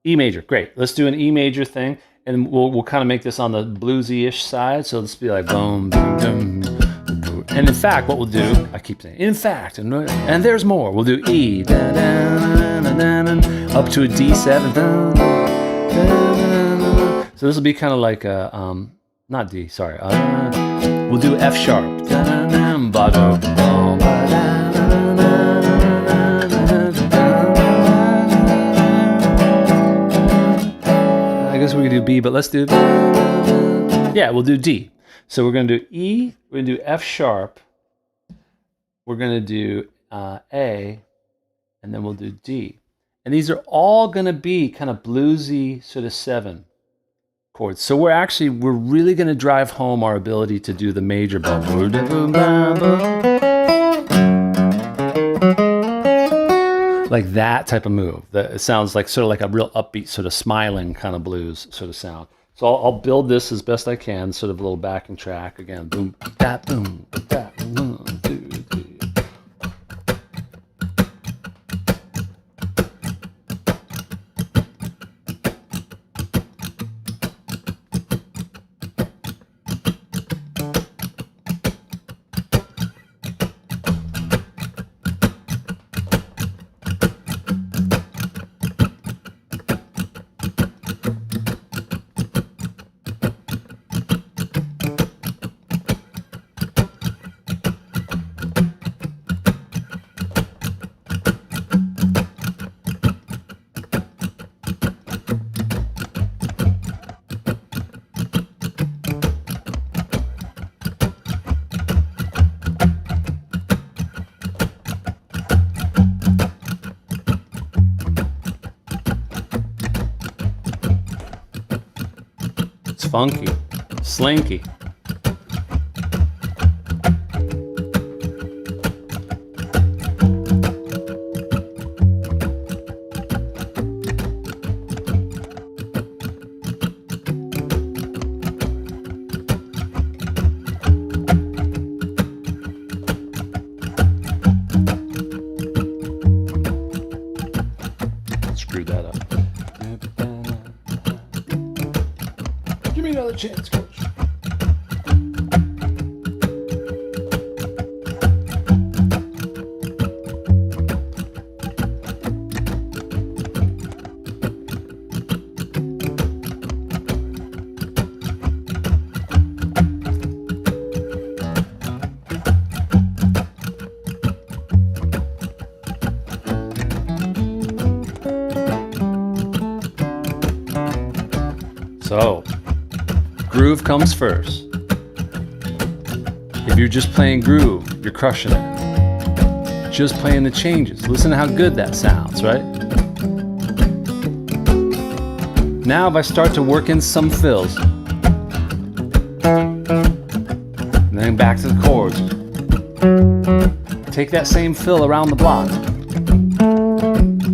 E major, great. Let's do an E major thing, and we'll kind of make this on the bluesy-ish side. So let's be like boom, boom, boom, boom. And in fact, what we'll do, I keep saying, in fact, and there's more. We'll do E, da, da, da, da, da, da, up to a D7. Da, da, da, da. So this will be kind of like a, not D, sorry. We'll do F sharp. Da, da, da, ba, da, ba, ba, da. I guess we could do B, but let's do, we'll do D. So we're going to do E, we're going to do F sharp, we're going to do A, and then we'll do D. And these are all going to be kind of bluesy sort of 7 chords. So we're really going to drive home our ability to do the major bow. Like that type of move. It sounds like sort of like a real upbeat, sort of smiling kind of blues sort of sound. So I'll build this as best I can, sort of a little backing track. Again, boom, da, boom, da, boom, 2, 3. Funky, slinky. Screw that up. Give me another chance, coach. So, groove comes first. If you're just playing groove, you're crushing it. Just playing the changes. Listen to how good that sounds, right? Now if I start to work in some fills, and then back to the chords. Take that same fill around the block.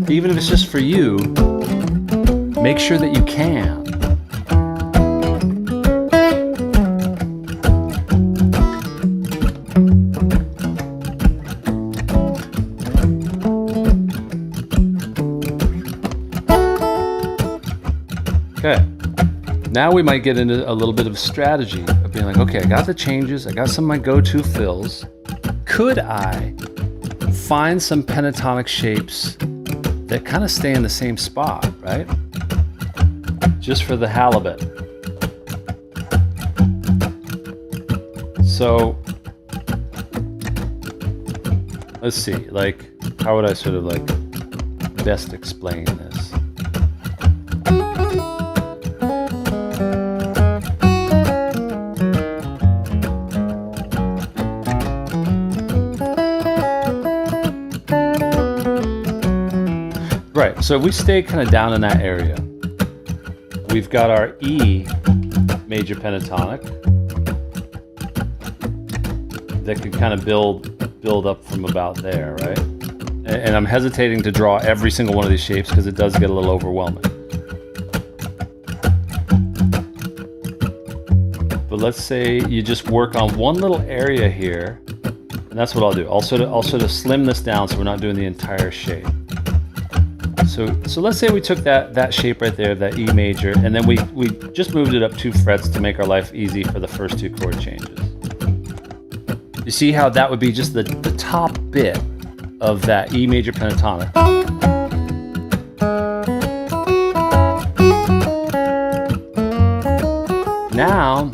Even if it's just for you, make sure that you can. Okay, now we might get into a little bit of a strategy of being like, okay, I got the changes, I got some of my go-to fills. Could I find some pentatonic shapes that kind of stay in the same spot, right? Just for the halibut. So let's see, like, how would I sort of like best explain this? Right, so we stay kind of down in that area. We've got our E major pentatonic that could kind of build up from about there, right? And I'm hesitating to draw every single one of these shapes because it does get a little overwhelming. But let's say you just work on one little area here, and that's what I'll do. I'll sort of slim this down so we're not doing the entire shape. So let's say we took that shape right there, that E major, and then we just moved it up 2 frets to make our life easy for the first 2 chord changes. You see how that would be just the top bit of that E major pentatonic. Now,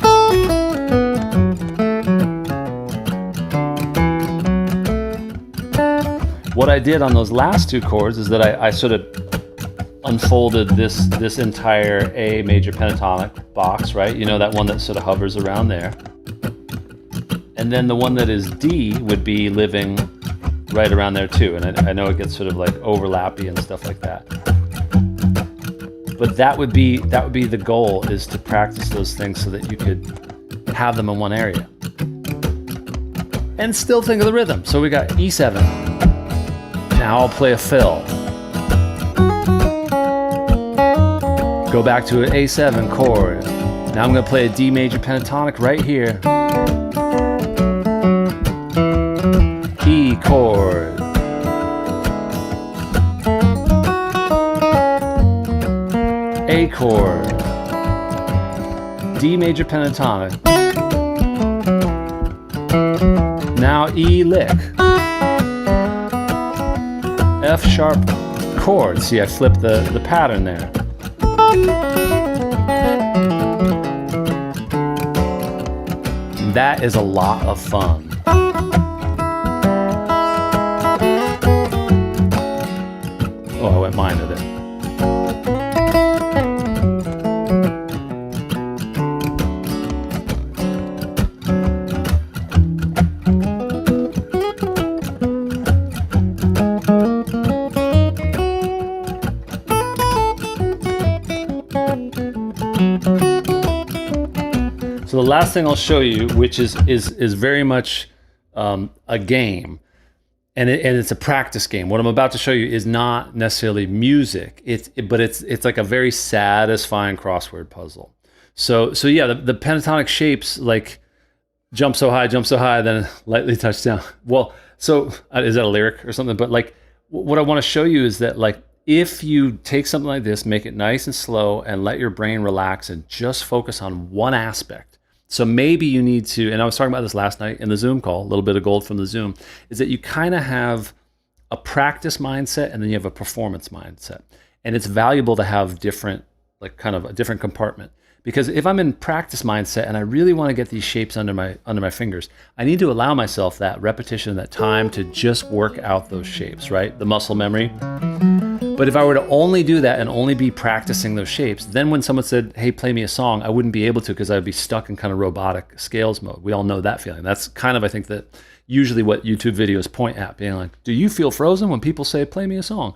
what I did on those last 2 chords is that I sort of unfolded this entire A major pentatonic box, right? You know, that one that sort of hovers around there. And then the one that is D would be living right around there too. And I know it gets sort of like overlappy and stuff like that. But that would be the goal, is to practice those things so that you could have them in one area. And still think of the rhythm. So we got E7. Now I'll play a fill. Go back to an A7 chord. Now I'm going to play a D major pentatonic right here. E chord. A chord. D major pentatonic. Now E lick. F sharp chord. See, I flipped the pattern there. That is a lot of fun. Oh, I went minor there. So the last thing I'll show you, which is very much a game, and it's a practice game. What I'm about to show you is not necessarily music. But it's like a very satisfying crossword puzzle. So yeah, the pentatonic shapes, like jump so high, then lightly touch down. Well, so is that a lyric or something? But like, what I want to show you is that, like, if you take something like this, make it nice and slow, and let your brain relax and just focus on one aspect. So maybe you need to, and I was talking about this last night in the Zoom call, a little bit of gold from the Zoom, is that you kind of have a practice mindset and then you have a performance mindset. And it's valuable to have different, like kind of a different compartment. Because if I'm in practice mindset and I really want to get these shapes under my fingers, I need to allow myself that repetition, that time to just work out those shapes, right? The muscle memory. But if I were to only do that and only be practicing those shapes, then when someone said, hey, play me a song, I wouldn't be able to, because I'd be stuck in kind of robotic scales mode. We all know that feeling. That's kind of, I think, that usually what YouTube videos point at, being like, do you feel frozen when people say, play me a song?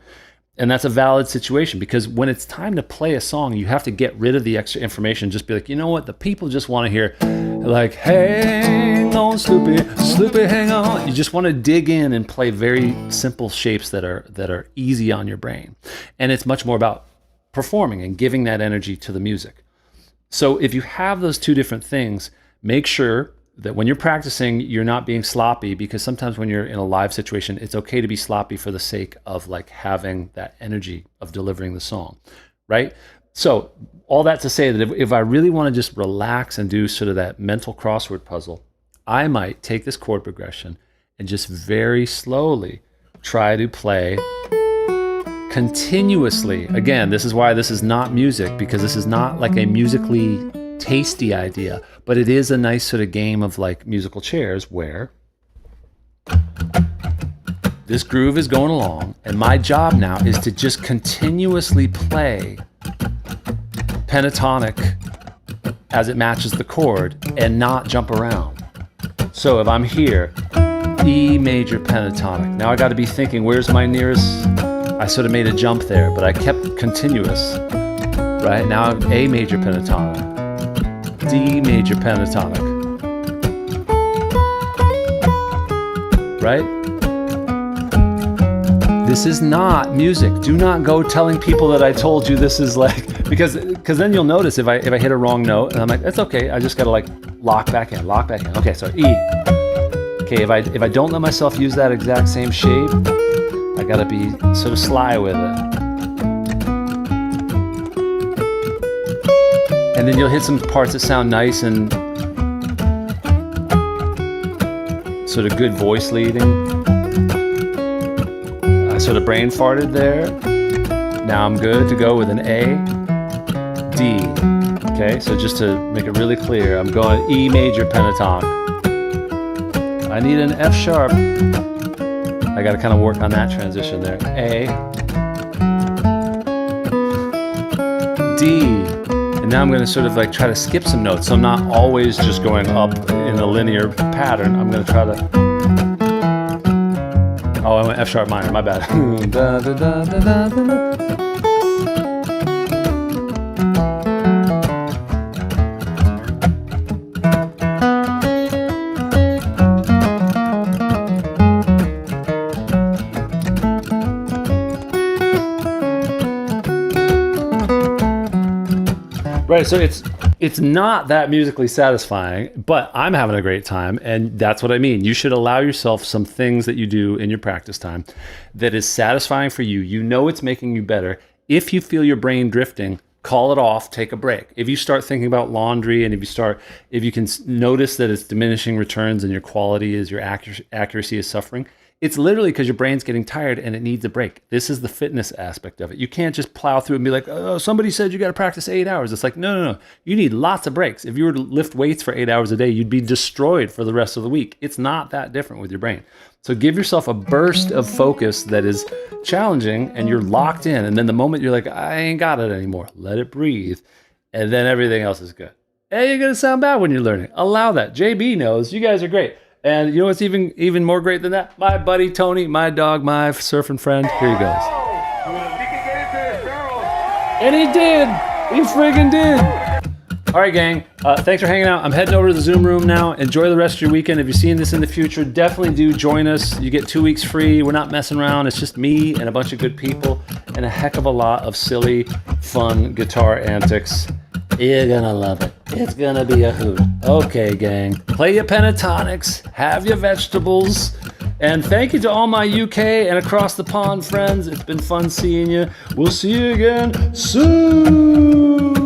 And that's a valid situation, because when it's time to play a song, you have to get rid of the extra information. Just be like, you know what? The people just want to hear, like, hang on, Sloopy, hang on. You just want to dig in and play very simple shapes that are easy on your brain. And it's much more about performing and giving that energy to the music. So if you have those two different things, make sure that when you're practicing, you're not being sloppy, because sometimes when you're in a live situation, it's okay to be sloppy for the sake of like having that energy of delivering the song, right? So all that to say that if I really want to just relax and do sort of that mental crossword puzzle, I might take this chord progression and just very slowly try to play continuously. Again, this is why this is not music, because this is not like a musically tasty idea, but it is a nice sort of game of like musical chairs where this groove is going along, and my job now is to just continuously play pentatonic as it matches the chord and not jump around. So if I'm here, E major pentatonic. Now I got to be thinking, where's my nearest? I sort of made a jump there, but I kept continuous. Right now, A major pentatonic, D major pentatonic. Right? This is not music. Do not go telling people that I told you this is like, because then you'll notice if I hit a wrong note, and I'm like, that's okay. I just gotta like lock back in. Okay, so E. Okay, if I don't let myself use that exact same shape, I gotta be sort of sly with it. And then you'll hit some parts that sound nice and sort of good voice leading. I sort of brain farted there. Now I'm good to go with an A, D. Okay, so just to make it really clear, I'm going E major pentatonic. I need an F sharp. I got to kind of work on that transition there. A, D, and now I'm going to sort of like try to skip some notes. So I'm not always just going up in a linear pattern. I'm going to try to. Oh, I went F sharp minor. My bad. Da, da, da, da, da, da. Right, so it's not that musically satisfying, but I'm having a great time, and that's what I mean. You should allow yourself some things that you do in your practice time that is satisfying for you. You know it's making you better. If you feel your brain drifting, call it off, take a break. If you start thinking about laundry, and if you can notice that it's diminishing returns and your quality is, your accuracy is suffering, it's literally because your brain's getting tired and it needs a break. This is the fitness aspect of it. You can't just plow through and be like, oh, somebody said you got to practice 8 hours. It's like, no. You need lots of breaks. If you were to lift weights for 8 hours a day, you'd be destroyed for the rest of the week. It's not that different with your brain. So give yourself a burst of focus that is challenging and you're locked in. And then the moment you're like, I ain't got it anymore, let it breathe. And then everything else is good. Hey, you're going to sound bad when you're learning. Allow that. JB knows. You guys are great. And you know what's even more great than that? My buddy Tony, my dog, my surfing friend. Here he goes. And he did. He friggin' did. All right, gang. Thanks for hanging out. I'm heading over to the Zoom room now. Enjoy the rest of your weekend. If you're seeing this in the future, definitely do join us. You get 2 weeks free. We're not messing around. It's just me and a bunch of good people and a heck of a lot of silly, fun guitar antics. You're gonna love it. It's gonna be a hoot. Okay, gang. Play your pentatonics, have your vegetables, and thank you to all my UK and across the pond friends. It's been fun seeing you. We'll see you again soon.